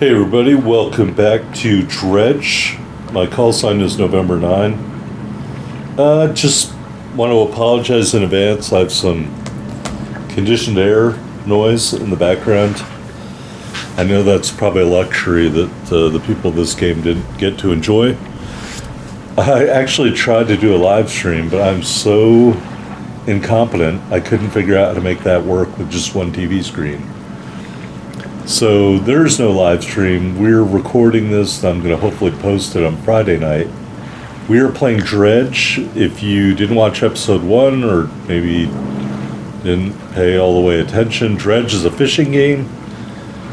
Hey everybody, welcome back to Dredge. My call sign is November 9. Just want to apologize in advance. I have some conditioned air noise in the background. I know that's probably a luxury that the people of this game didn't get to enjoy. I actually tried to do a live stream, but I'm so incompetent, I couldn't figure out how to make that work with just one TV screen. So there's no live stream. We're recording this, and I'm going to hopefully post it on Friday night. We are playing Dredge. If you didn't watch episode 1 or maybe didn't pay all the way attention, Dredge is a fishing game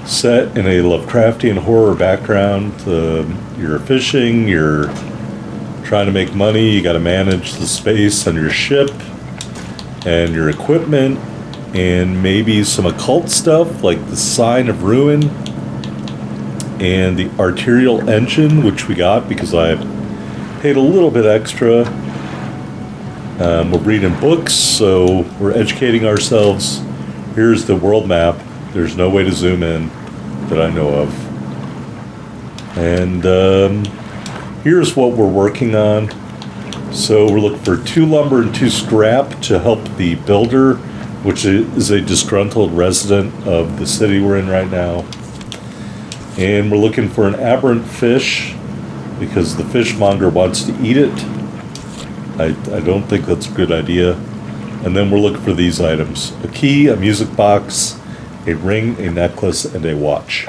set in a Lovecraftian horror background. You're fishing, you're trying to make money, you got to manage the space on your ship and your equipment, and maybe some occult stuff like the Sign of Ruin and the arterial engine, which we got because I paid a little bit extra. We're reading books, so we're educating ourselves. Here's the world map. There's no way to zoom in that I know of. And here's what we're working on. So we're looking for 2 lumber and 2 scrap to help the builder, which is a disgruntled resident of the city we're in right now. And we're looking for an aberrant fish because the fishmonger wants to eat it. I don't think that's a good idea. And then we're looking for these items: a key, a music box, a ring, a necklace, and a watch.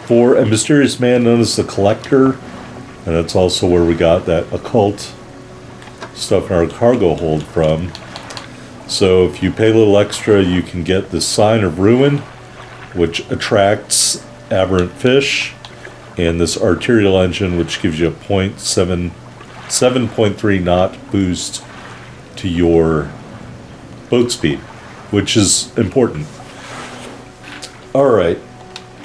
For a mysterious man known as the Collector, and that's also where we got that occult stuff in our cargo hold from. So if you pay a little extra, you can get the Sign of Ruin, which attracts aberrant fish, and this arterial engine, which gives you a 7.3 knot boost to your boat speed, which is important. Alright,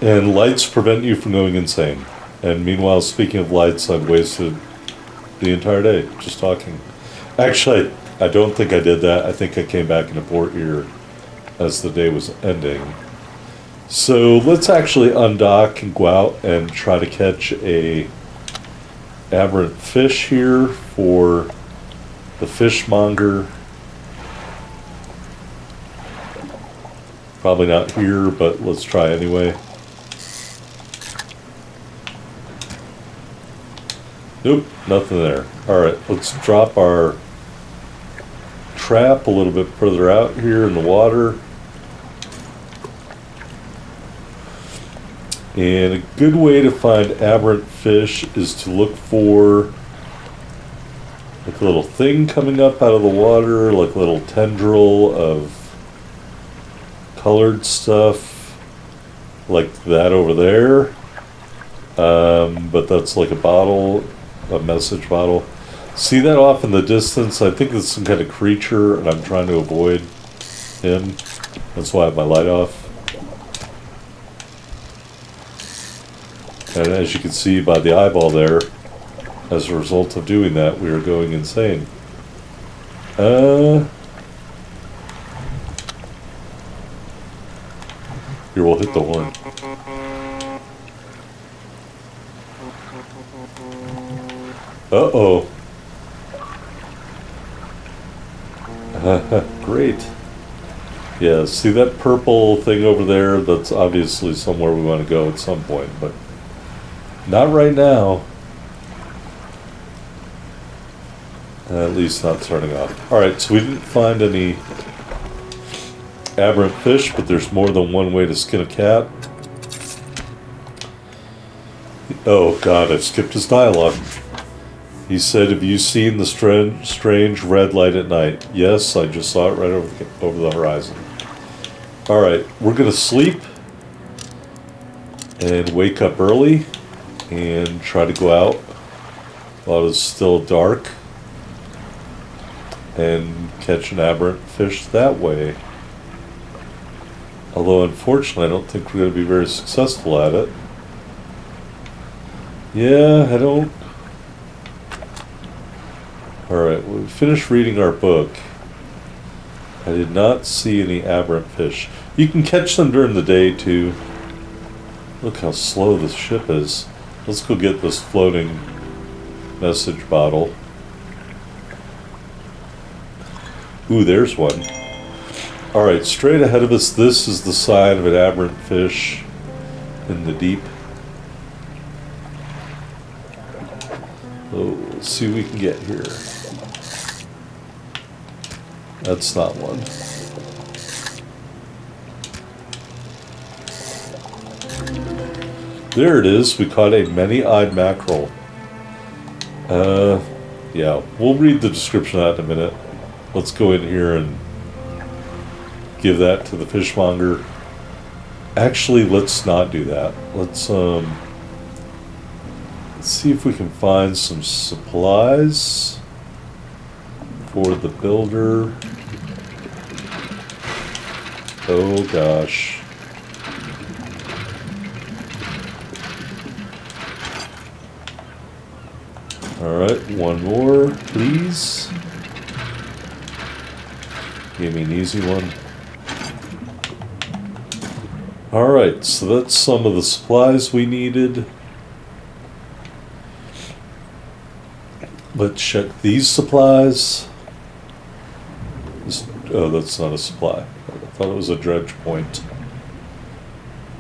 and lights prevent you from going insane. And meanwhile, speaking of lights, I've wasted the entire day just talking. Actually, I don't think I did that. I think I came back into port here as the day was ending. So let's actually undock and go out and try to catch a aberrant fish here for the fishmonger. Probably not here, but let's try anyway. Nope, nothing there. Alright, let's drop our trap a little bit further out here in the water. And a good way to find aberrant fish is to look for like a little thing coming up out of the water, like a little tendril of colored stuff like that over there. But that's like a bottle, a message bottle. See that off in the distance? I think it's some kind of creature, and I'm trying to avoid him. That's why I have my light off. And as you can see by the eyeball there, as a result of doing that, we are going insane. Here, we'll hit the horn. Uh-oh. Great. Yeah, see that purple thing over there? That's obviously somewhere we want to go at some point, but not right now. At least not starting off. Alright, so we didn't find any aberrant fish, but there's more than one way to skin a cat. Oh god, I've skipped his dialogue. He said, "Have you seen the strange red light at night?" Yes, I just saw it right over the horizon. Alright, we're going to sleep and wake up early and try to go out while it's still dark and catch an aberrant fish that way. Although, unfortunately, I don't think we're going to be very successful at it. Yeah, I don't... Alright, we finished reading our book. I did not see any aberrant fish. You can catch them during the day, too. Look how slow this ship is. Let's go get this floating message bottle. Ooh, there's one. Alright, straight ahead of us, this is the sign of an aberrant fish in the deep. Oh, let's see what we can get here. That's not one. There it is. We caught a many-eyed mackerel. Yeah, we'll read the description of that in a minute. Let's go in here and give that to the fishmonger. Actually, let's not do that. Let's see if we can find some supplies for the builder. Oh gosh. Alright, one more, please. Give me an easy one. Alright, so that's some of the supplies we needed. Let's check these supplies. Oh, that's not a supply. I thought it was a dredge point.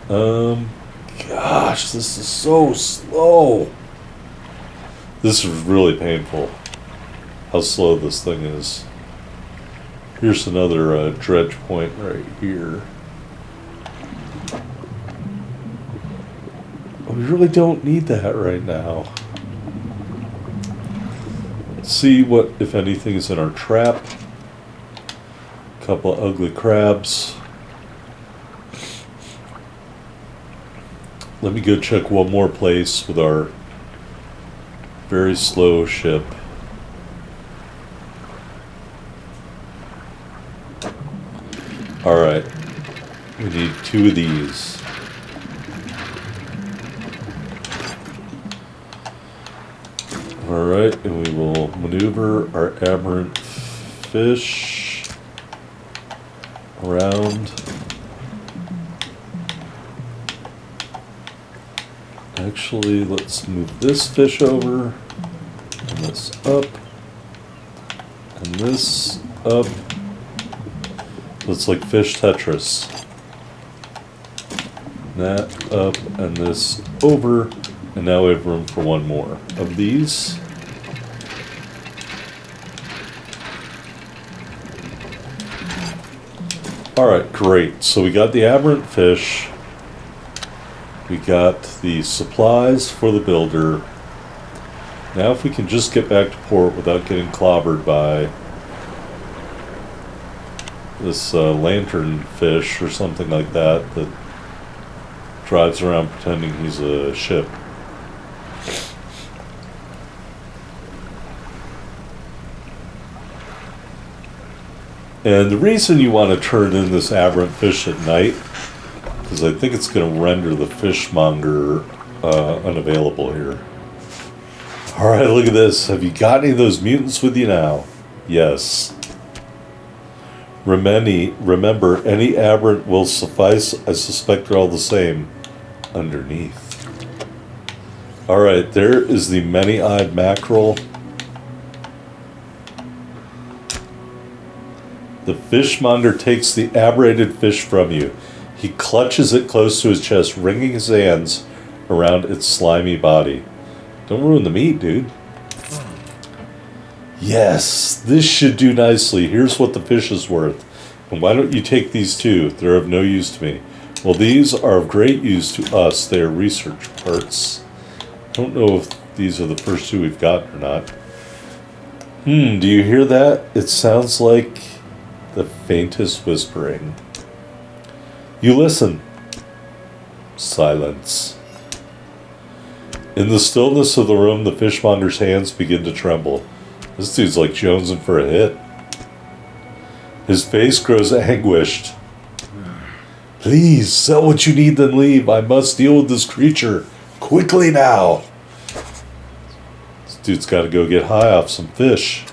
Gosh, this is so slow. This is really painful, how slow this thing is. Here's another dredge point right here. We really don't need that right now. Let's see what, if anything, is in our trap. A couple of ugly crabs. Let me go check one more place with our very slow ship. Alright. We need 2 of these. Alright, and we will maneuver our aberrant fish around. Actually, let's move this fish over, and this up, and this up. Looks like fish Tetris. That up, and this over, and now we have room for one more of these. Alright, great. So we got the aberrant fish. We got the supplies for the builder. Now if we can just get back to port without getting clobbered by this lantern fish or something like that that drives around pretending he's a ship. And the reason you want to turn in this aberrant fish at night, because I think it's going to render the fishmonger unavailable here. Alright, look at this. Have you got any of those mutants with you now? Yes. Remember, any aberrant will suffice. I suspect they're all the same underneath. Alright, there is the many-eyed mackerel. The fishmonger takes the aberrated fish from you. He clutches it close to his chest, wringing his hands around its slimy body. Don't ruin the meat, dude. Yes, this should do nicely. Here's what the fish is worth. And why don't you take these too? They're of no use to me. Well, these are of great use to us. They are research parts. I don't know if these are the first 2 we've got or not. Do you hear that? It sounds like the faintest whispering. You listen. Silence. In the stillness of the room, the fishmonger's hands begin to tremble. This dude's like jonesing for a hit. His face grows anguished. Please, sell what you need, then leave. I must deal with this creature. Quickly now. This dude's got to go get high off some fish.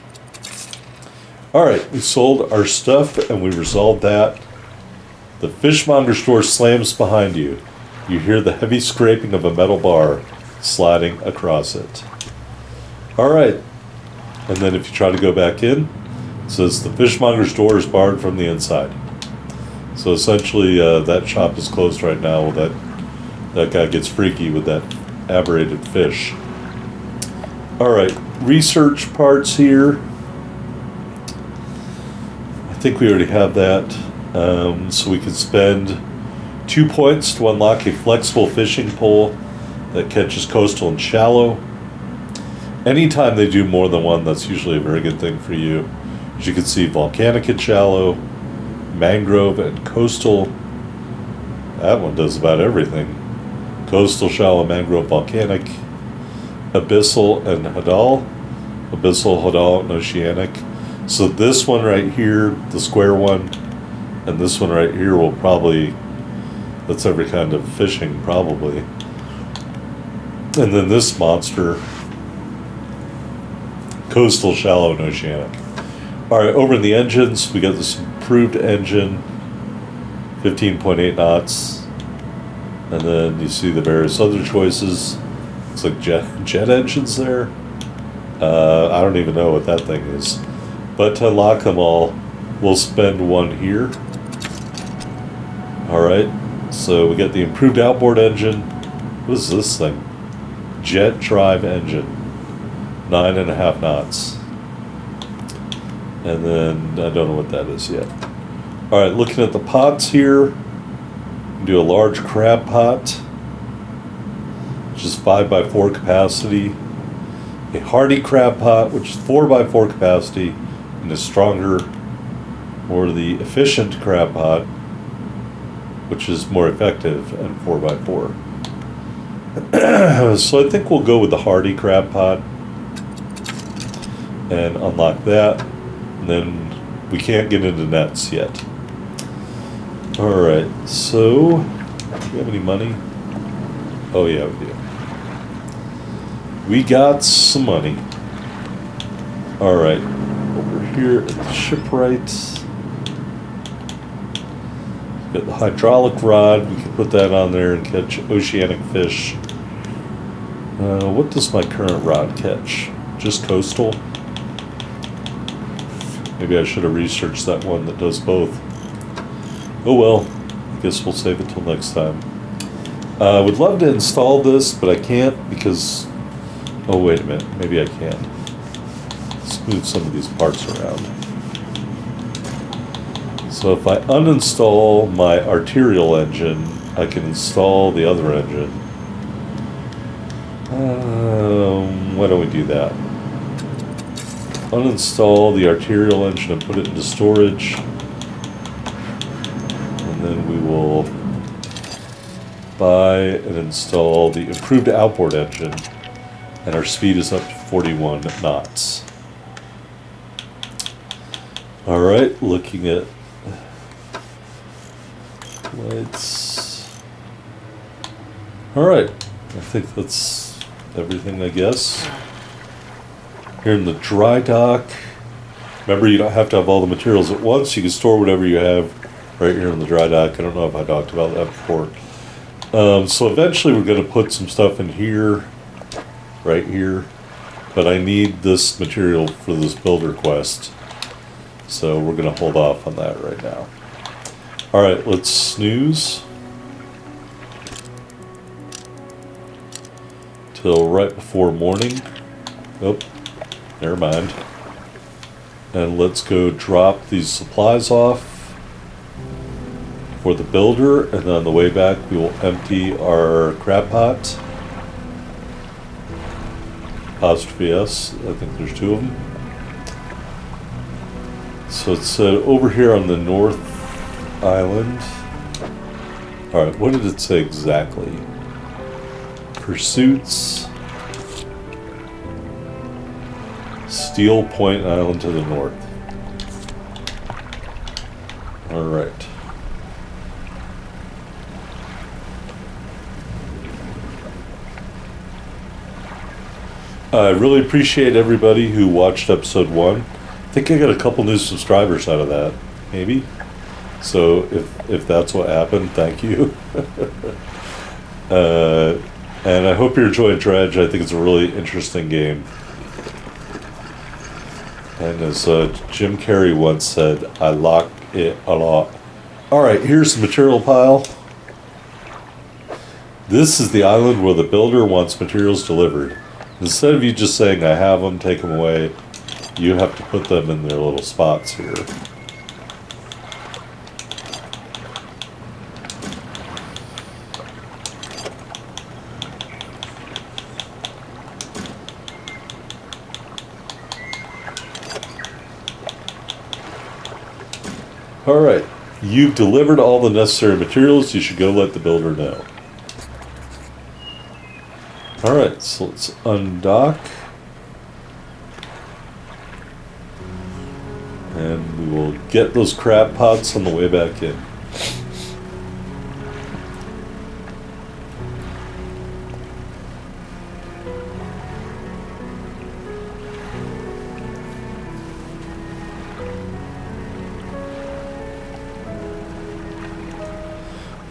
Alright, we sold our stuff and we resolved that. The fishmonger's door slams behind you. You hear the heavy scraping of a metal bar sliding across it. Alright. And then if you try to go back in, it says the fishmonger's door is barred from the inside. So essentially, that shop is closed right now. That guy gets freaky with that aberrated fish. Alright, research parts here. I think we already have that. So we can spend 2 points to unlock a flexible fishing pole that catches coastal and shallow. Anytime they do more than one, that's usually a very good thing for you. As you can see, volcanic and shallow, mangrove and coastal. That one does about everything. Coastal, shallow, mangrove, volcanic, abyssal, and hadal. Abyssal, hadal, and oceanic. So this one right here, the square one, and this one right here will probably, that's every kind of fishing probably. And then this monster, coastal, shallow, and oceanic. Alright, over in the engines, we got this improved engine, 15.8 knots. And then you see the various other choices. It's like jet engines there. I don't even know what that thing is. But to unlock them all, we'll spend 1 here. Alright, so we got the improved outboard engine. What is this thing? Jet drive engine. 9.5 knots. And then, I don't know what that is yet. Alright, looking at the pots here. Do a large crab pot, which is 5x4 capacity. A hardy crab pot, which is 4x4 capacity, and is stronger. Or the efficient crab pot, which is more effective and 4x4. So I think we'll go with the hardy crab pot and unlock that. And then we can't get into nets yet. Alright, so, do we have any money? Oh yeah, we do. We got some money. Alright, over here at the shipwright. Got the hydraulic rod, we can put that on there and catch oceanic fish. What does my current rod catch? Just coastal? Maybe I should have researched that one that does both. Oh well, I guess we'll save it till next time. I would love to install this, but I can't because... Oh, wait a minute. Maybe I can. Let's move some of these parts around. So if I uninstall my arterial engine, I can install the other engine. Why don't we do that? Uninstall the arterial engine and put it into storage. Then we will buy and install the improved outboard engine, and our speed is up to 41 knots. Alright, looking at lights. Alright, I think that's everything, I guess. Here in the dry dock, remember you don't have to have all the materials at once, you can store whatever you have right here in the dry dock. I don't know if I talked about that before. So eventually we're going to put some stuff in here, right here, but I need this material for this builder quest. So we're going to hold off on that right now. Alright, let's snooze. Till right before morning. Oh, never mind. And let's go drop these supplies off for the builder, and then on the way back we will empty our crab pot. Apostrophe S, I think there's 2 of them. So it's over here on the North Island. Alright, what did it say exactly? Pursuits. Steel Point Island to the north. Alright. I really appreciate everybody who watched episode 1. I think I got a couple new subscribers out of that, maybe. So if that's what happened, thank you. And I hope you're enjoying Dredge. I think it's a really interesting game. And as Jim Carrey once said, I like it a lot. Alright, here's the material pile. This is the island where the builder wants materials delivered. Instead of you just saying, I have them, take them away, you have to put them in their little spots here. Alright, you've delivered all the necessary materials. You should go let the builder know. Alright, so let's undock. And we will get those crab pots on the way back in.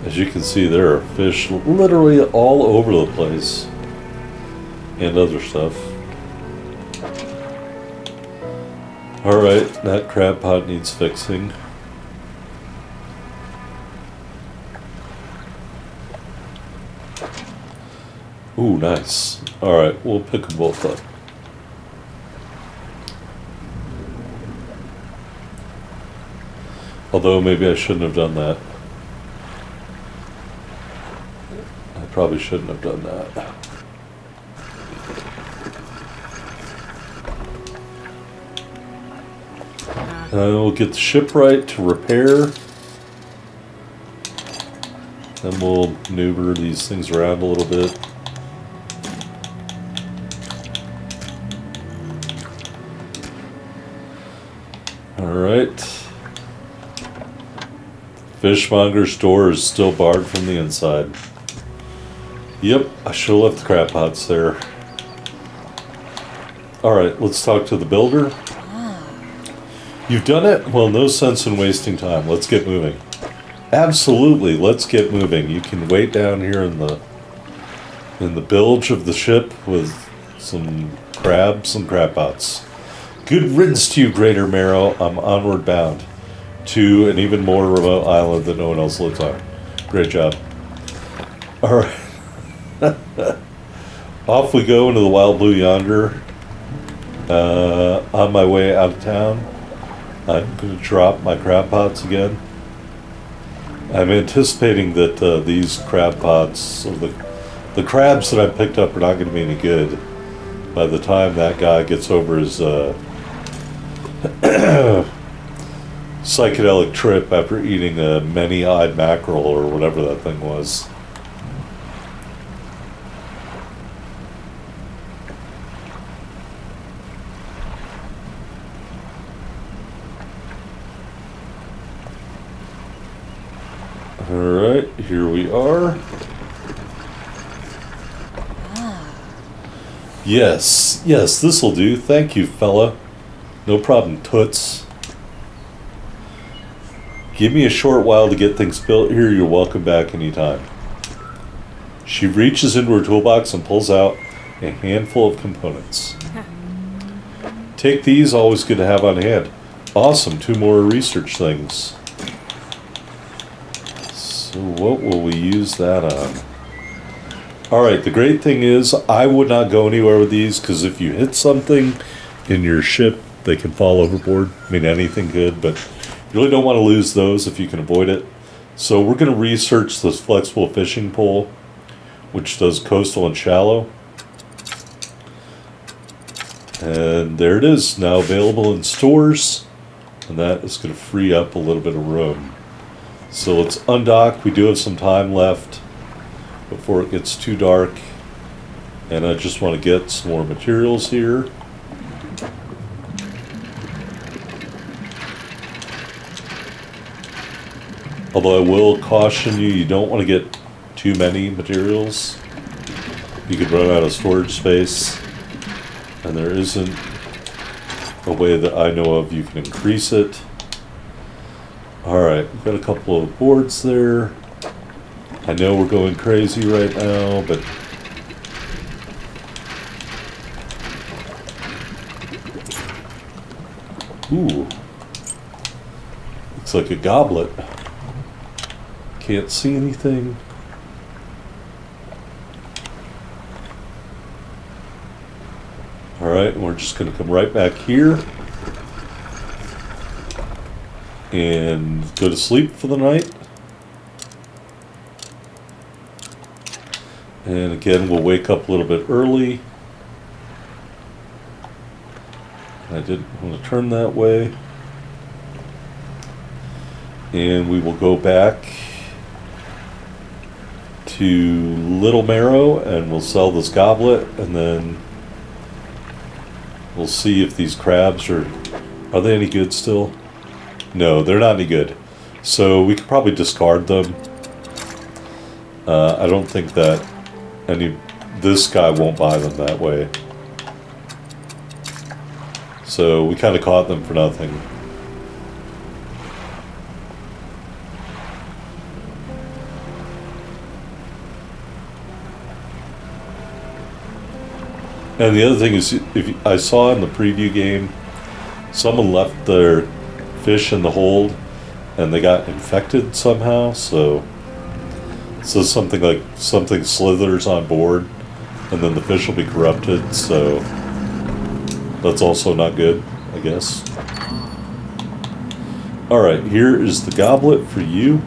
As you can see, there are fish literally all over the place. And other stuff. Alright, that crab pot needs fixing. Ooh, nice. Alright, we'll pick them both up. Although maybe I shouldn't have done that. I probably shouldn't have done that. And we'll get the shipwright to repair. Then we'll maneuver these things around a little bit. Alright. Fishmonger's door is still barred from the inside. Yep, I should have left the crab pots there. Alright, let's talk to the builder. You've done it? Well, no sense in wasting time. Let's get moving. Absolutely, let's get moving. You can wait down here in the bilge of the ship with some crabs and crab pots. Good riddance to you, Greater Marrow. I'm onward bound to an even more remote island that no one else lives on. Great job. All right. Off we go into the wild blue yonder. On my way out of town, I'm going to drop my crab pots again. I'm anticipating that these crab pots, or the crabs that I picked up, are not going to be any good by the time that guy gets over his psychedelic trip after eating a many-eyed mackerel or whatever that thing was. Alright, here we are. Yes, this'll do. Thank you, fella. No problem, toots. Give me a short while to get things built here. You're welcome back anytime. She reaches into her toolbox and pulls out a handful of components. Take these, always good to have on hand. Awesome, 2 more research things. So what will we use that on? Alright, the great thing is I would not go anywhere with these, because if you hit something in your ship, they can fall overboard. I mean, anything good, but you really don't want to lose those if you can avoid it. So we're going to research this flexible fishing pole, which does coastal and shallow. And there it is, now available in stores. And that is going to free up a little bit of room. So let's undock. We do have some time left before it gets too dark. And I just want to get some more materials here. Although I will caution you, you don't want to get too many materials. You could run out of storage space. And there isn't a way that I know of you can increase it. Alright, we've got a couple of boards there. I know we're going crazy right now, but ooh, looks like a goblet. Can't see anything. All right, we're just going to come right back here and go to sleep for the night. And again, we'll wake up a little bit early. I didn't want to turn that way. And we will go back to Little Marrow and we'll sell this goblet, and then we'll see if these crabs are they any good still? No, they're not any good. So we could probably discard them. I don't think that this guy won't buy them that way. So we kind of caught them for nothing. And the other thing is, if I saw in the preview game, someone left their fish in the hold and they got infected somehow, so something slithers on board and then the fish will be corrupted, so that's also not good, I guess. Alright, here is the goblet for you.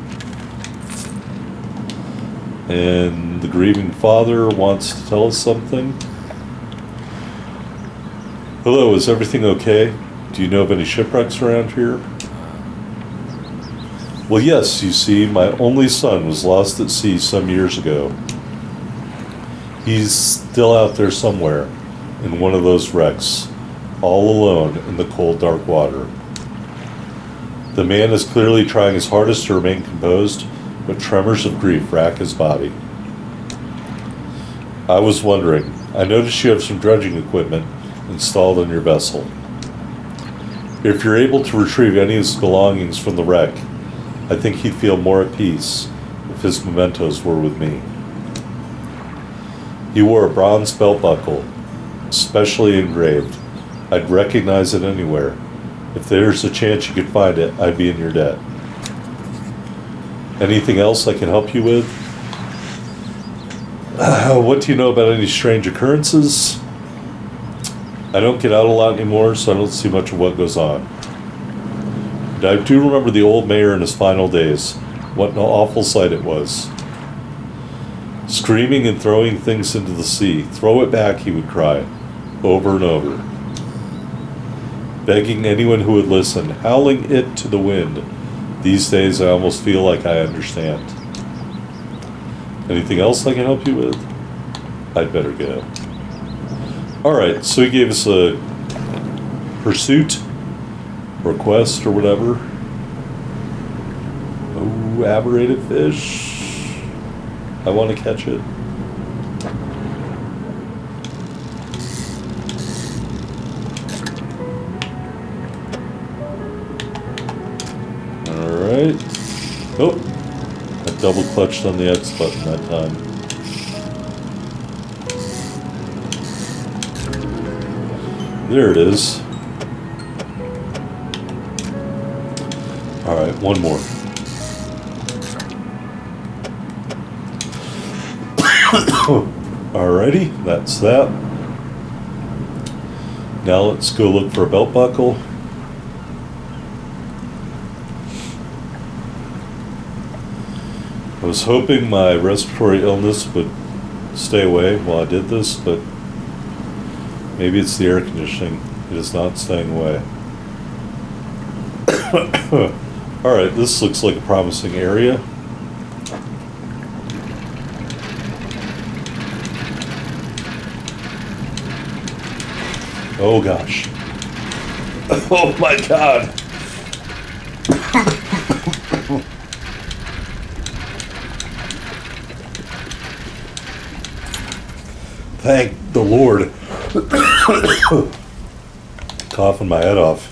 And the grieving father wants to tell us something. Hello, is everything okay? Do you know of any shipwrecks around here? Well, yes, you see, my only son was lost at sea some years ago. He's still out there somewhere in one of those wrecks, all alone in the cold, dark water. The man is clearly trying his hardest to remain composed, but tremors of grief rack his body. I was wondering, I noticed you have some dredging equipment installed on your vessel. If you're able to retrieve any of his belongings from the wreck, I think he'd feel more at peace if his mementos were with me. He wore a bronze belt buckle, specially engraved. I'd recognize it anywhere. If there's a chance you could find it, I'd be in your debt. Anything else I can help you with? What do you know about any strange occurrences? I don't get out a lot anymore, so I don't see much of what goes on. And I do remember the old mayor in his final days. What an awful sight it was. Screaming and throwing things into the sea. Throw it back, he would cry, over and over. Begging anyone who would listen, howling it to the wind. These days I almost feel like I understand. Anything else I can help you with? I'd better go. Alright, so he gave us a pursuit, or quest, or whatever. Oh, aberrated fish. I want to catch it. Alright. Oh, I double clutched on the X button that time. There it is. Alright, one more. Alrighty, that's that. Now let's go look for a belt buckle. I was hoping my respiratory illness would stay away while I did this, but maybe it's the air conditioning. It is not staying away. Alright, this looks like a promising area. Oh gosh. Oh my god. Thank the Lord. Coughing my head off.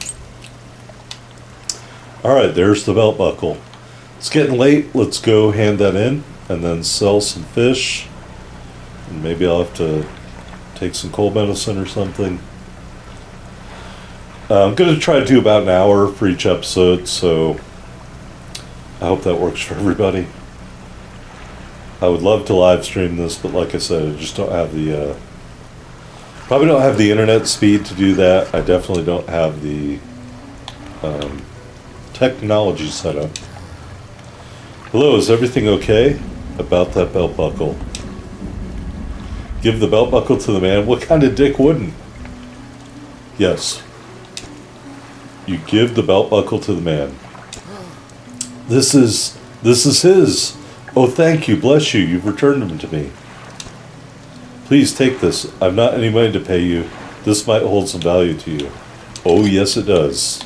Alright, there's the belt buckle. It's getting late. Let's go hand that in. and then sell some fish. And maybe I'll have to take some cold medicine or something. I'm going to try to do about an hour for each episode, so I hope that works for everybody. I would love to live stream this, but like I said, I just don't have the probably don't have the internet speed to do that. I definitely don't have the technology set up. Hello, is everything okay? About that belt buckle. Give the belt buckle to the man. What kind of dick wouldn't? Yes. You give the belt buckle to the man. This is his. Oh, thank you. Bless you. You've returned him to me. Please take this. I've not any money to pay you. This might hold some value to you. Oh, yes, it does.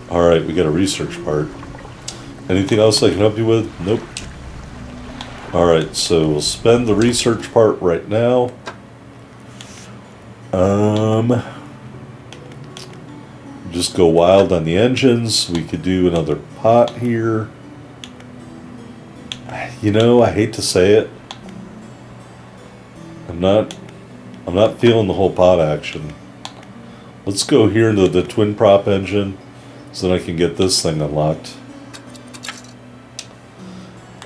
All right, we got a research part. Anything else I can help you with? Nope. All right, so we'll spend the research part right now. Just go wild on the engines. We could do another pot here. You know, I hate to say it. I'm not feeling the whole pot action. Let's go here into the twin prop engine so then I can get this thing unlocked.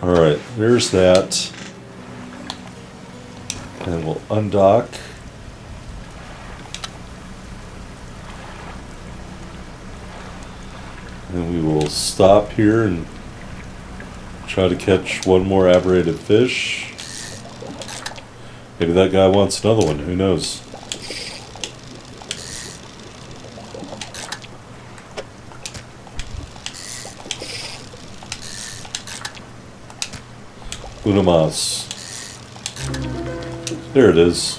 Alright, there's that. And we'll undock. And we will stop here and try to catch one more aberrated fish. Maybe that guy wants another one, who knows? Una más. There it is.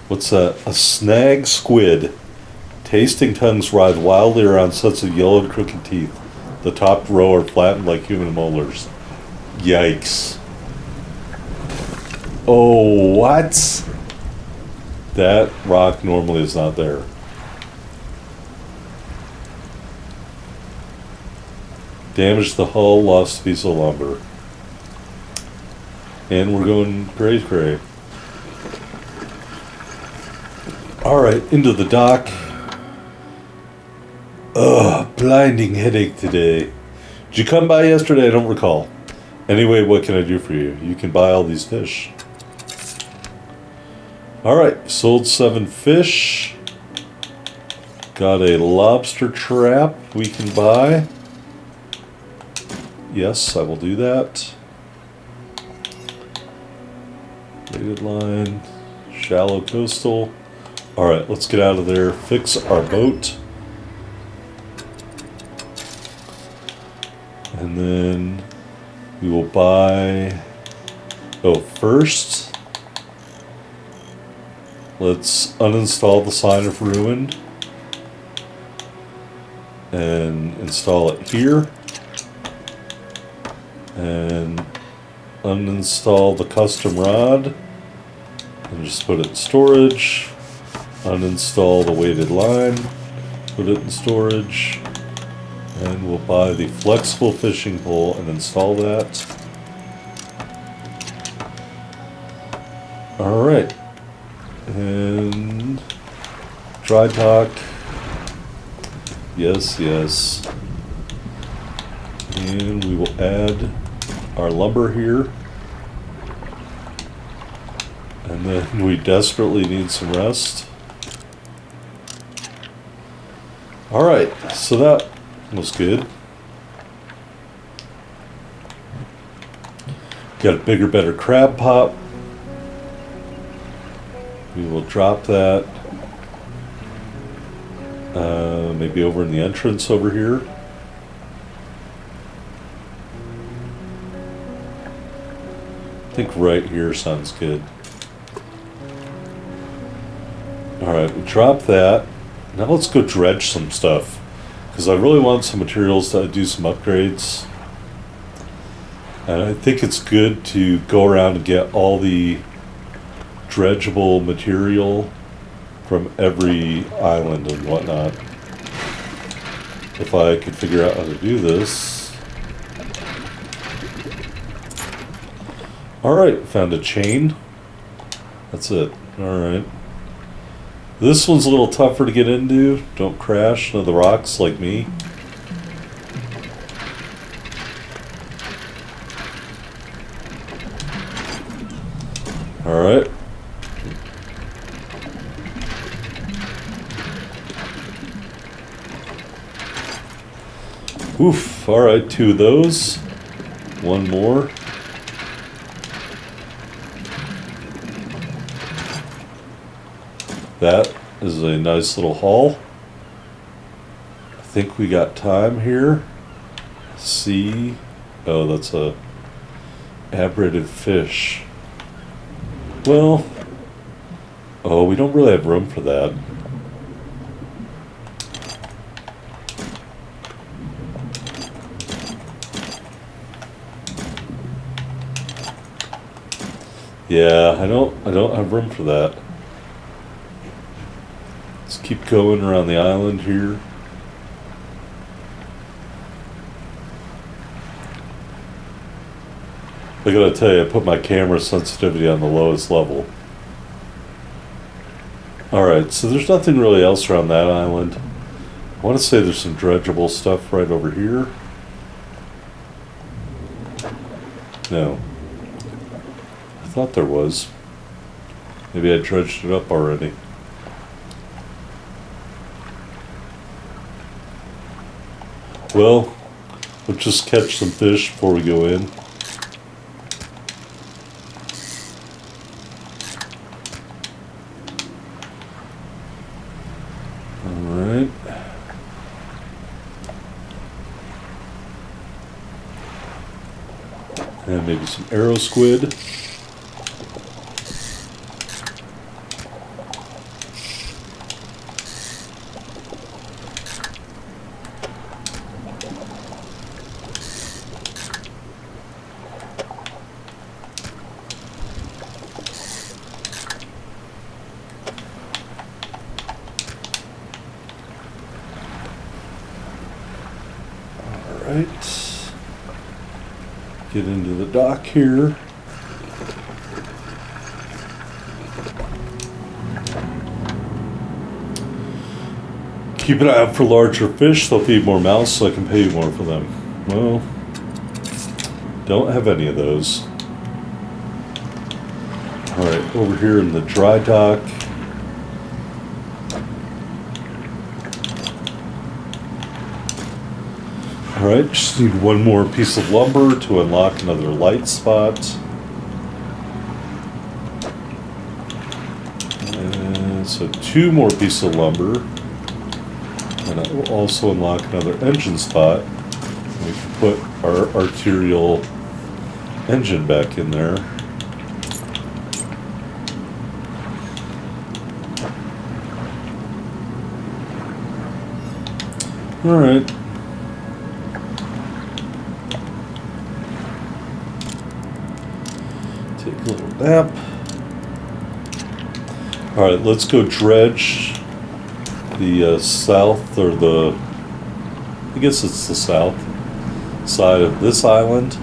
What's that? A snag squid. Tasting tongues writhe wildly around sets of yellow crooked teeth. The top row are flattened like human molars. Yikes. Oh, what? That rock normally is not there. Damaged the hull, lost a piece of lumber. And we're going cray-cray. Alright, into the dock. Ugh, blinding headache today. Did you come by yesterday? I don't recall. Anyway, what can I do for you? You can buy all these fish. Alright, sold 7 fish. Got a lobster trap we can buy. Yes, I will do that. Weighted line, shallow coastal. Alright, let's get out of there, fix our boat. And then we will buy, first, let's uninstall the sign of ruin and install it here. And uninstall the custom rod and just put it in storage. Uninstall the weighted line, put it in storage. And we'll buy the flexible fishing pole and install that. Alright. And dry dock. Yes, yes. And we will add our lumber here. And then we desperately need some rest. Alright, so that was good. Got a bigger, better crab pop. We will drop that maybe over in the entrance over here. I think right here sounds good. Alright, we drop that. Now let's go dredge some stuff, because I really want some materials to do some upgrades. And I think it's good to go around and get all the dredgeable material from every island and whatnot. If I could figure out how to do this. Alright, found a chain. That's it. Alright. This one's a little tougher to get into. Don't crash into the rocks like me. Alright. Oof. Alright, 2 of those. 1 more. That is a nice little haul. I think we got time here. See. Oh, that's a aberrated fish. Well, oh, we don't really have room for that. Yeah, I don't have room for that. Let's keep going around the island here. I gotta tell you, I put my camera sensitivity on the lowest level. Alright, so there's nothing really else around that island. I want to say there's some dredgeable stuff right over here. No. I thought there was. Maybe I dredged it up already. Well, let's just catch some fish before we go in. Alright. And maybe some arrow squid. Alright. Get into the dock here. Keep an eye out for larger fish. They'll feed more mouse, so I can pay you more for them. Well, don't have any of those. Alright, over here in the dry dock. Alright, just need 1 more piece of lumber to unlock another light spot. And so 2 more pieces of lumber. And it will also unlock another engine spot. We can put our arterial engine back in there. Alright. Take a little nap. Alright, let's go dredge the south, or the, I guess it's the south side of this island.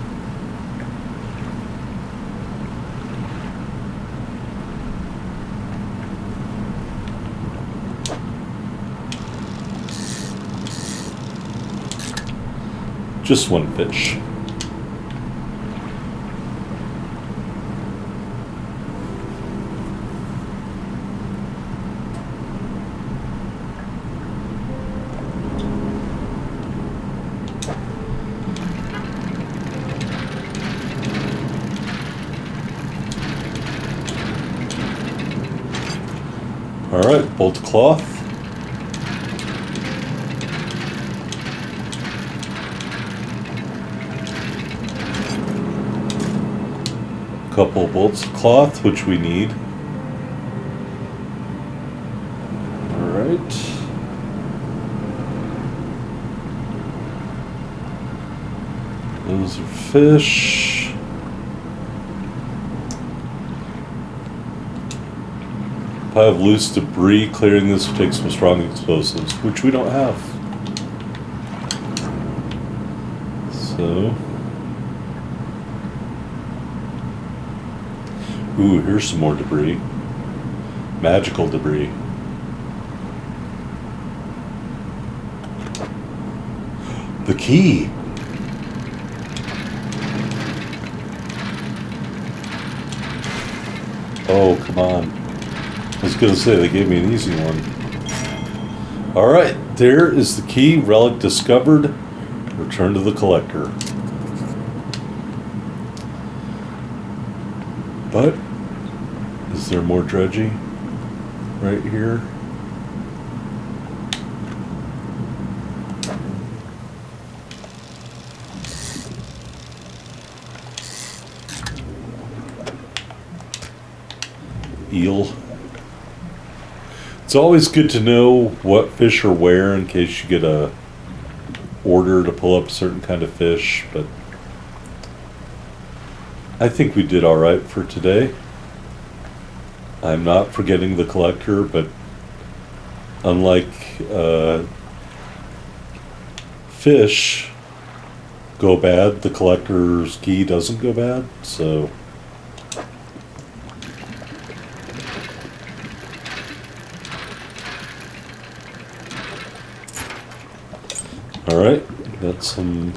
Just 1 fish. Alright, bolt cloth. Couple bolts of cloth, which we need. Alright. Those are fish. If I have loose debris, clearing this will take some strong explosives, which we don't have. So Ooh, here's some more debris. Magical debris. The key. Oh, come on. I was going to say, they gave me an easy one. Alright, there is the key. Relic discovered. Return to the collector. But, is there more dredging right here? Eel. It's always good to know what fish are where in case you get a order to pull up a certain kind of fish, but I think we did alright for today. I'm not forgetting the collector, but unlike fish go bad, the collector's key doesn't go bad, so alright, got some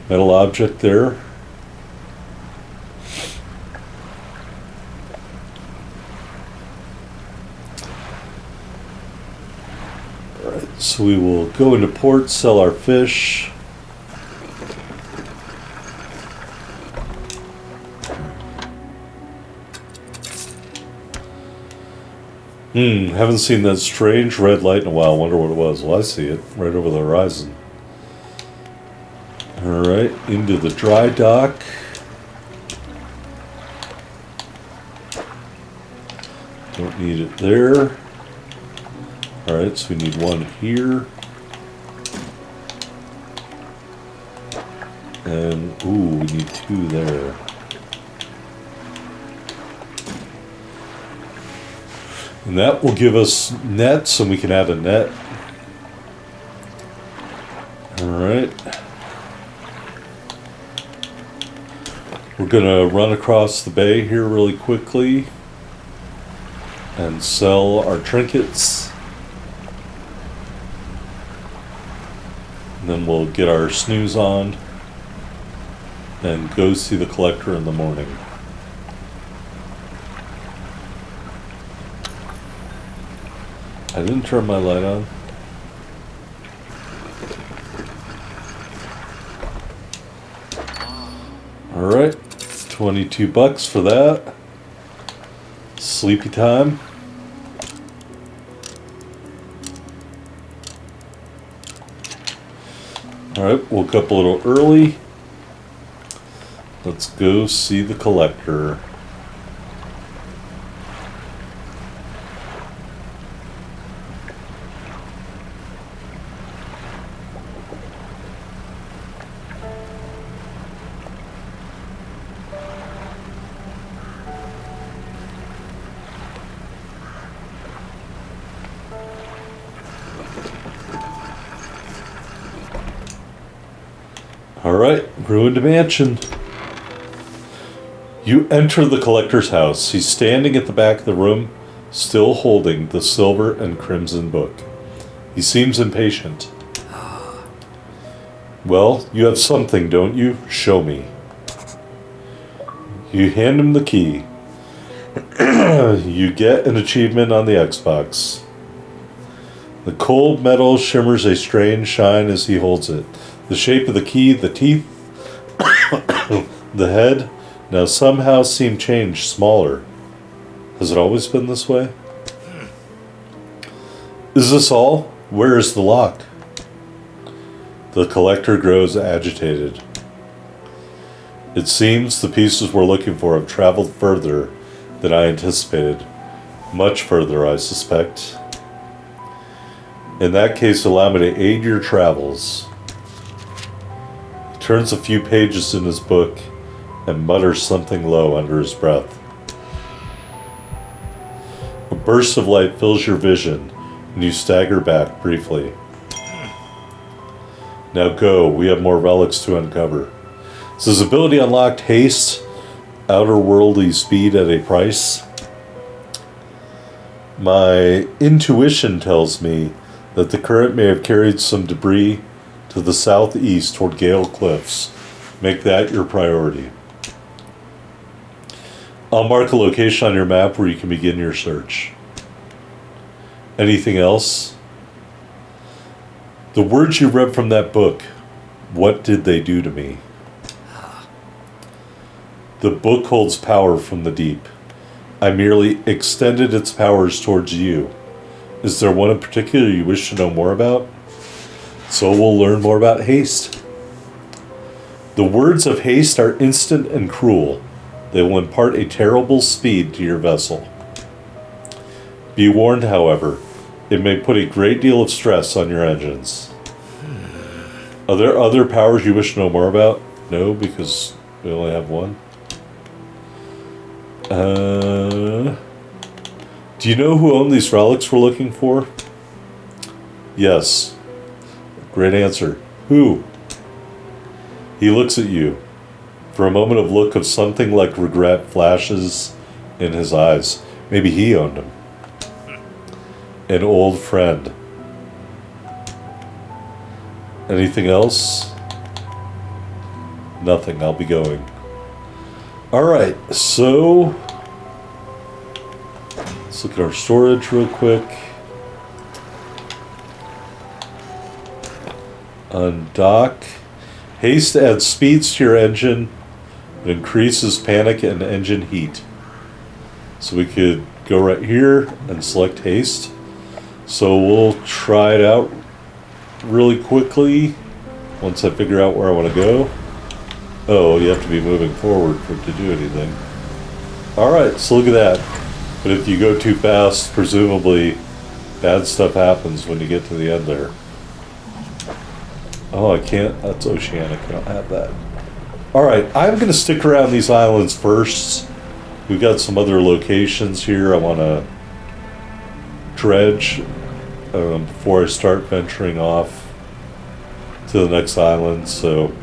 metal object there. Alright, so we will go into port, sell our fish. Haven't seen that strange red light in a while. Wonder what it was. Well, I see it right over the horizon. Alright, into the dry dock. Don't need it there. Alright, so we need one here. And, ooh, we need two there. And that will give us nets, and we can add a net. Alright. We're going to run across the bay here really quickly and sell our trinkets. And then we'll get our snooze on and go see the collector in the morning. I didn't turn my light on. Alright, $22 for that. Sleepy time. Alright, woke up a little early. Let's go see the collector. Alright, ruined mansion. You enter the collector's house. He's standing at the back of the room, still holding the silver and crimson book. He seems impatient. Well, you have something, don't you? Show me. You hand him the key. You get an achievement on the Xbox. The cold metal shimmers a strange shine as he holds it. The shape of the key, the teeth, the head, now somehow seem changed, smaller. Has it always been this way? Is this all? Where is the lock? The collector grows agitated. It seems the pieces we're looking for have traveled further than I anticipated. Much further, I suspect. In that case, allow me to aid your travels. He turns a few pages in his book and mutters something low under his breath. A burst of light fills your vision, and you stagger back briefly. Now go, we have more relics to uncover. Is his ability unlocked? Haste? outer-worldly speed at a price. My intuition tells me that the current may have carried some debris to the southeast toward Gale Cliffs. Make that your priority. I'll mark a location on your map where you can begin your search. Anything else? The words you read from that book, what did they do to me? The book holds power from the deep. I merely extended its powers towards you. Is there one in particular you wish to know more about? So we'll learn more about haste. The words of haste are instant and cruel. They will impart a terrible speed to your vessel. Be warned, however, it may put a great deal of stress on your engines. Are there other powers you wish to know more about? No, because we only have one. Do you know who owned these relics we're looking for? Yes. Great answer. Who? He looks at you. For a moment, a look of something like regret flashes in his eyes. Maybe he owned them. An old friend. Anything else? Nothing. I'll be going. Alright, so let's look at our storage real quick. Undock. Haste adds speeds to your engine. It increases panic and engine heat. So we could go right here and select haste. So we'll try it out really quickly once I figure out where I want to go. Oh, you have to be moving forward for it to do anything. Alright, so look at that. But if you go too fast, presumably bad stuff happens when you get to the end there. Oh, I can't. That's oceanic. I don't have that. Alright, I'm going to stick around these islands first. We've got some other locations here I want to dredge before I start venturing off to the next island. So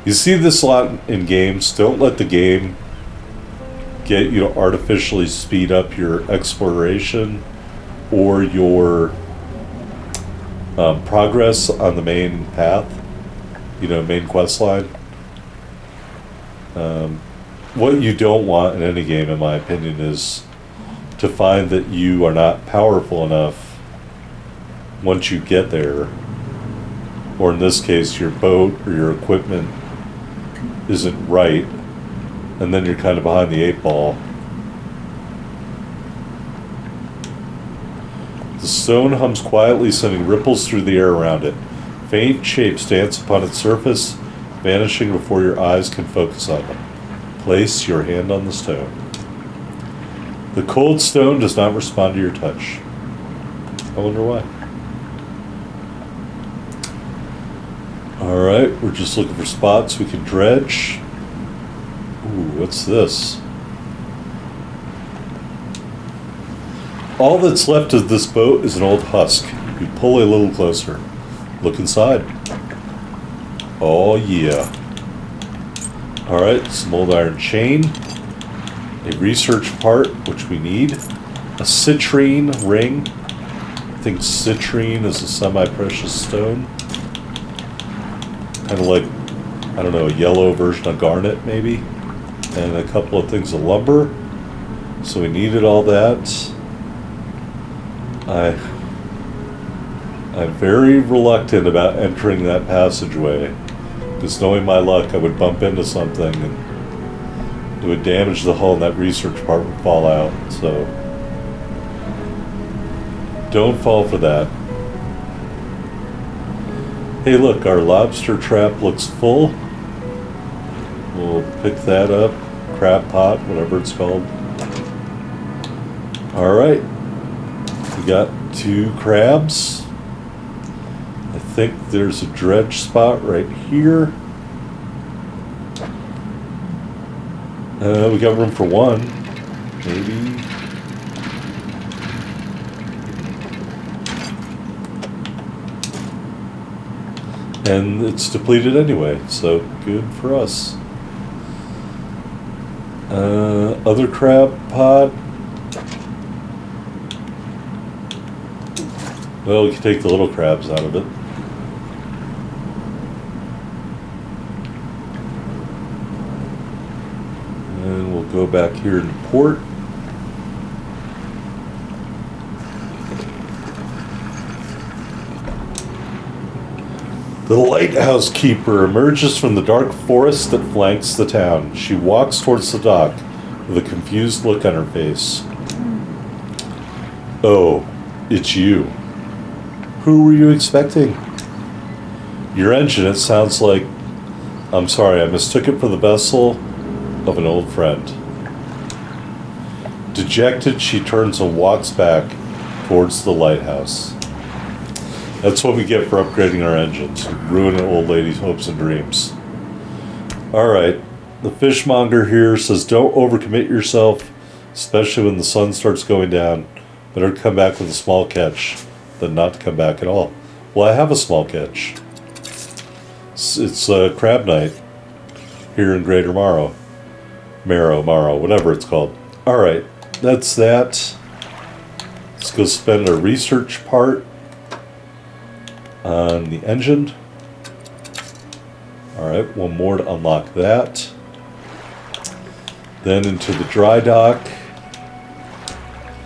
you see this a lot in games. Don't let the game get you to artificially speed up your exploration or your progress on the main path, main quest line. What you don't want in any game, in my opinion, is to find that you are not powerful enough once you get there, or in this case, your boat or your equipment isn't right, and then you're kind of behind the 8 ball. The stone hums quietly, sending ripples through the air around it. Faint shapes dance upon its surface, vanishing before your eyes can focus on them. Place your hand on the stone. The cold stone does not respond to your touch. I wonder why. Alright, we're just looking for spots we can dredge. Ooh, what's this? All that's left of this boat is an old husk. You pull a little closer. Look inside. Oh yeah. Alright, some old iron chain. A research part, which we need. A citrine ring. I think citrine is a semi-precious stone. Kind of like, I don't know, a yellow version of garnet maybe. And a couple of things of lumber. So we needed all that. I'm very reluctant about entering that passageway, because knowing my luck, I would bump into something and it would damage the hull and that research part would fall out. So don't fall for that. Hey look, our lobster trap looks full. We'll pick that up. Crab pot, whatever it's called. Alright. We got 2 crabs. I think there's a dredge spot right here. We got room for 1. Maybe. And it's depleted anyway, so good for us. Other crab pot. Well, we can take the little crabs out of it. And we'll go back here into port. The lighthouse keeper emerges from the dark forest that flanks the town. She walks towards the dock with a confused look on her face. Oh, it's you. Who were you expecting? Your engine, it sounds like... I'm sorry, I mistook it for the vessel of an old friend. Dejected, she turns and walks back towards the lighthouse. That's what we get for upgrading our engines. Ruin an old lady's hopes and dreams. Alright, the fishmonger here says don't overcommit yourself, especially when the sun starts going down. Better come back with a small catch than not to come back at all. Well, I have a small catch. It's crab night here in Greater Morrow. Morrow, whatever it's called. Alright, that's that. Let's go spend our research part on the engine. Alright, one more to unlock that. Then into the dry dock.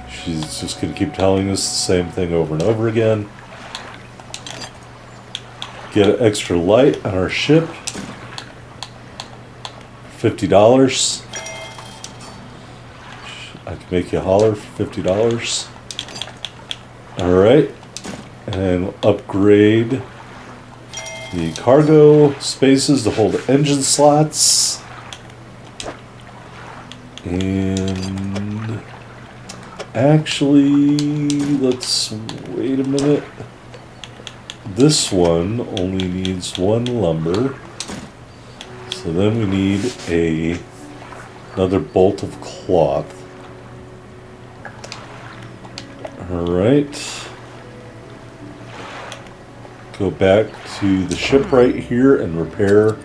She's just going to keep telling us the same thing over and over again. Get an extra light on our ship. $50. I can make you holler for $50. Alright. And upgrade the cargo spaces to hold engine slots. And actually, let's wait a minute. This one only needs one lumber. So then we need another bolt of cloth. Alright. Go back to the shipwright here and repair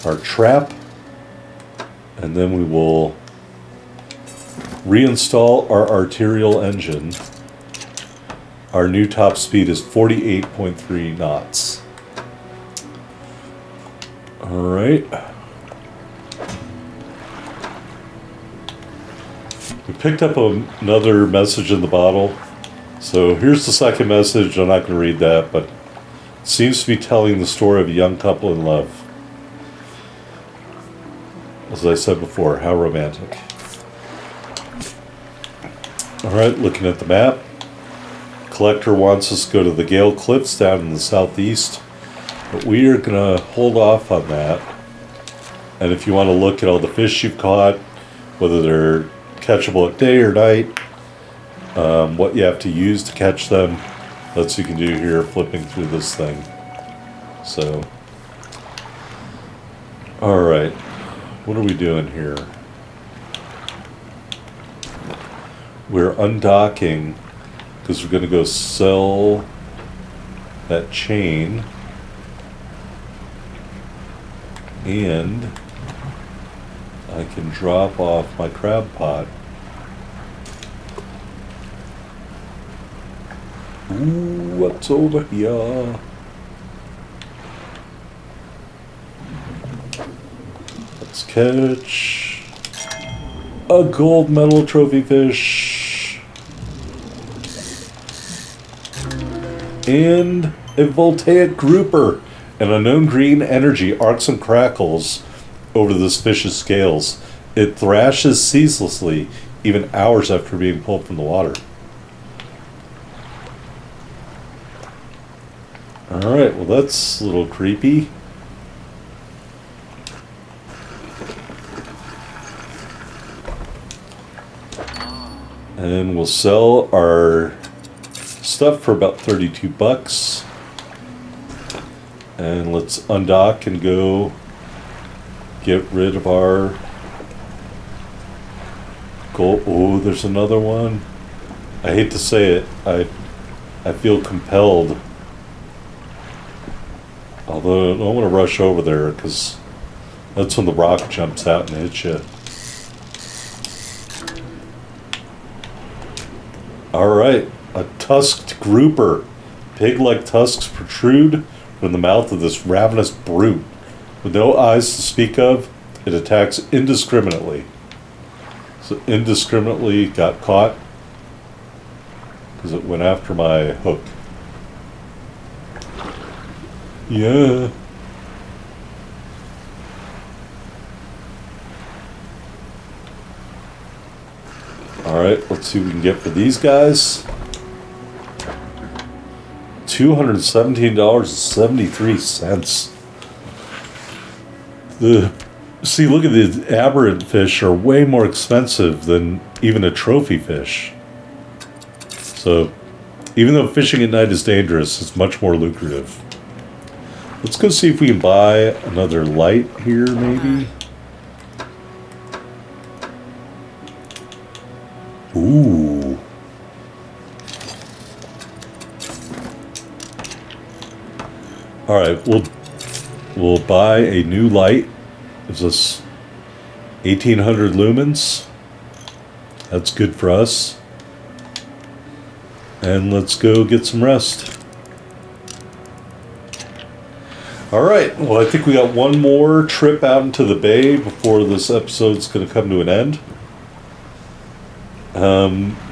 our trap. And then we will reinstall our arterial engine. Our new top speed is 48.3 knots. Alright. We picked up another message in the bottle. So here's the second message. I'm not going to read that, but it seems to be telling the story of a young couple in love. As I said before, how romantic. Alright, looking at the map. Collector wants us to go to the Gale Cliffs down in the southeast, but we are going to hold off on that. And if you want to look at all the fish you've caught, whether they're catchable at day or night, what you have to use to catch them, that's what you can do here flipping through this thing. So, alright, what are we doing here? We're undocking because we're going to go sell that chain, and I can drop off my crab pot. Ooh, what's over here? Let's catch a gold medal trophy fish. And a voltaic grouper. An unknown green energy arcs and crackles over this fish's scales. It thrashes ceaselessly, even hours after being pulled from the water. Alright, well that's a little creepy. And we'll sell our stuff for about 32 bucks. And let's undock and go get rid of our gold. Oh, there's another one. I hate to say it. I feel compelled. Although I don't want to rush over there because that's when the rock jumps out and hits you. Alright, a tusked grouper. Pig-like tusks protrude from the mouth of this ravenous brute. With no eyes to speak of, it attacks indiscriminately. So indiscriminately got caught because it went after my hook. Yeah. Alright, let's see what we can get for these guys. $217.73. See, look at the aberrant fish are way more expensive than even a trophy fish. So, even though fishing at night is dangerous, it's much more lucrative. Let's go see if we can buy another light here, maybe. Ooh. Alright, we'll buy a new light. Gives us 1800 lumens. That's good for us. And let's go get some rest. Alright, well I think we got one more trip out into the bay before this episode's going to come to an end.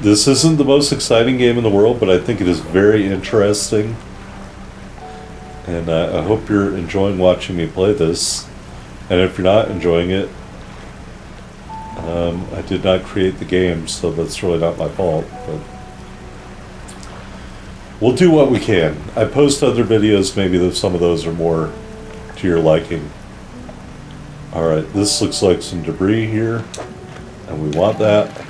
This isn't the most exciting game in the world, but I think it is very interesting. And I hope you're enjoying watching me play this. And if you're not enjoying it, I did not create the game, so that's really not my fault. But we'll do what we can. I post other videos, maybe some of those are more to your liking. Alright, this looks like some debris here, and we want that.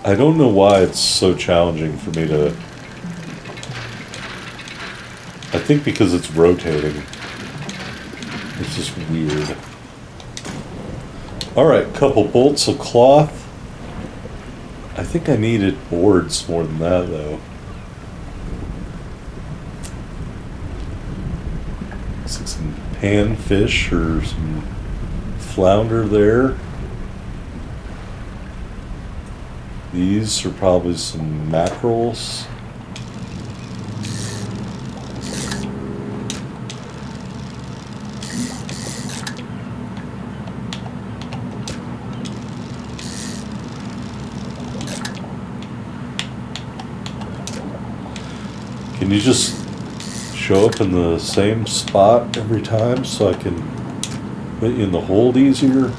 I don't know why it's so challenging for me to... I think because it's rotating. It's just weird. Alright, couple bolts of cloth. I think I needed boards more than that, though. Looks like some panfish or some flounder there. These are probably some mackerels. Can you just show up in the same spot every time so I can put you in the hold easier?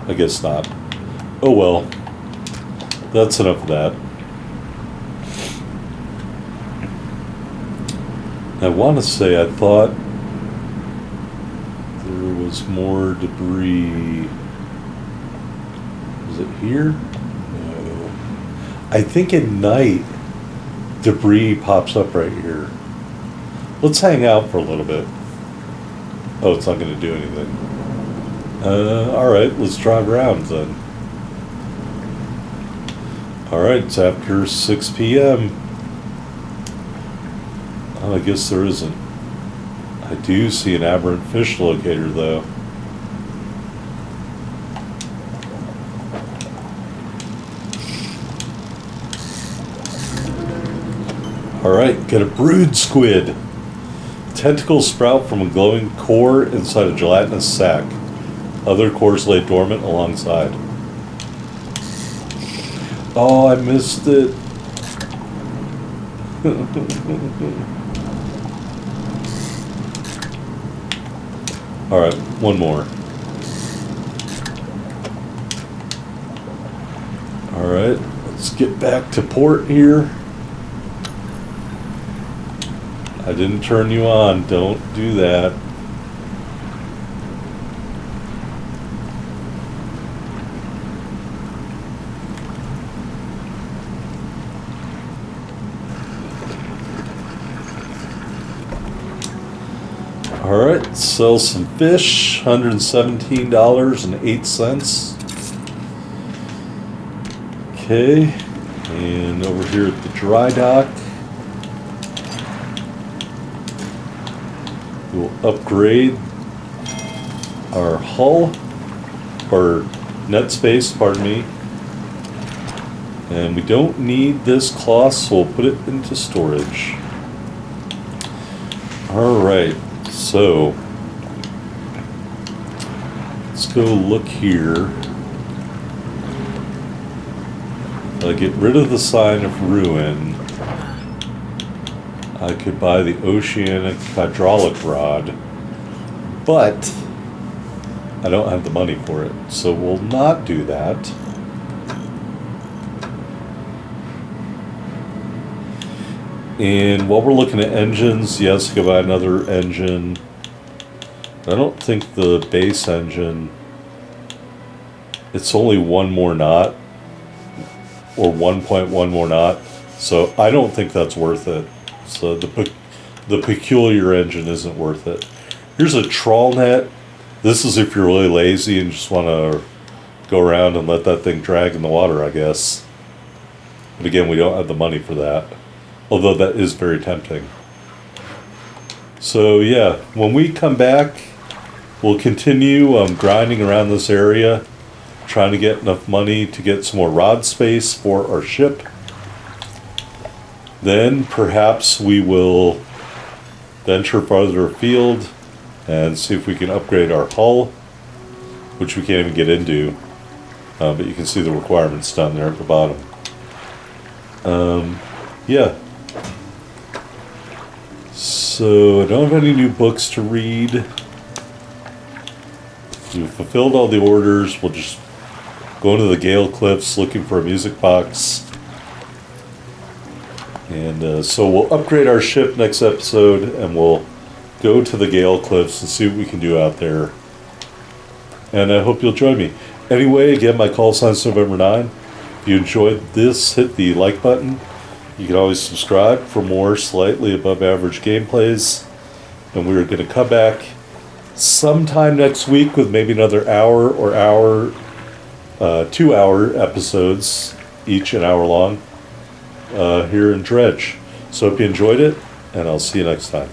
I guess not. Oh well. That's enough of that. I want to say I thought there was more debris. Is it here? No. I think at night debris pops up right here. Let's hang out for a little bit. Oh, it's not going to do anything. Alright, let's drive around then. Alright, it's after 6 p.m. Oh, I guess there isn't. I do see an aberrant fish locator, though. Alright, get a brood squid. Tentacles sprout from a glowing core inside a gelatinous sac. Other cores lay dormant alongside. Oh, I missed it. Alright, one more. Alright, let's get back to port here. I didn't turn you on. Don't do that. Alright, sell some fish, $117.08. Okay, And over here at the dry dock, we'll upgrade our hull, or net space, pardon me. And we don't need this cloth, so we'll put it into storage. Alright, so let's go look here. If I get rid of the sign of ruin, I could buy the oceanic hydraulic rod, but I don't have the money for it, so we'll not do that. And while we're looking at engines, yes, I could buy another engine. I don't think the base engine, it's only one more knot, or 1.1 more knot, so I don't think that's worth it. So the peculiar engine isn't worth it. Here's a trawl net. This is if you're really lazy and just want to go around and let that thing drag in the water, I guess. But again, we don't have the money for that. Although that is very tempting. So yeah, when we come back, we'll continue grinding around this area, trying to get enough money to get some more rod space for our ship. Then perhaps we will venture farther afield and see if we can upgrade our hull, which we can't even get into, but you can see the requirements down there at the bottom. Yeah. So I don't have any new books to read. We've fulfilled all the orders. We'll just go into the Gale Cliffs looking for a music box. And so we'll upgrade our ship next episode, and we'll go to the Gale Cliffs and see what we can do out there. And I hope you'll join me. Anyway, again, my call sign's November 9. If you enjoyed this, hit the like button. You can always subscribe for more slightly above average gameplays. And we're going to come back sometime next week with maybe another hour or 2 hour episodes, each an hour long, here in Dredge. So hope you enjoyed it, and I'll see you next time.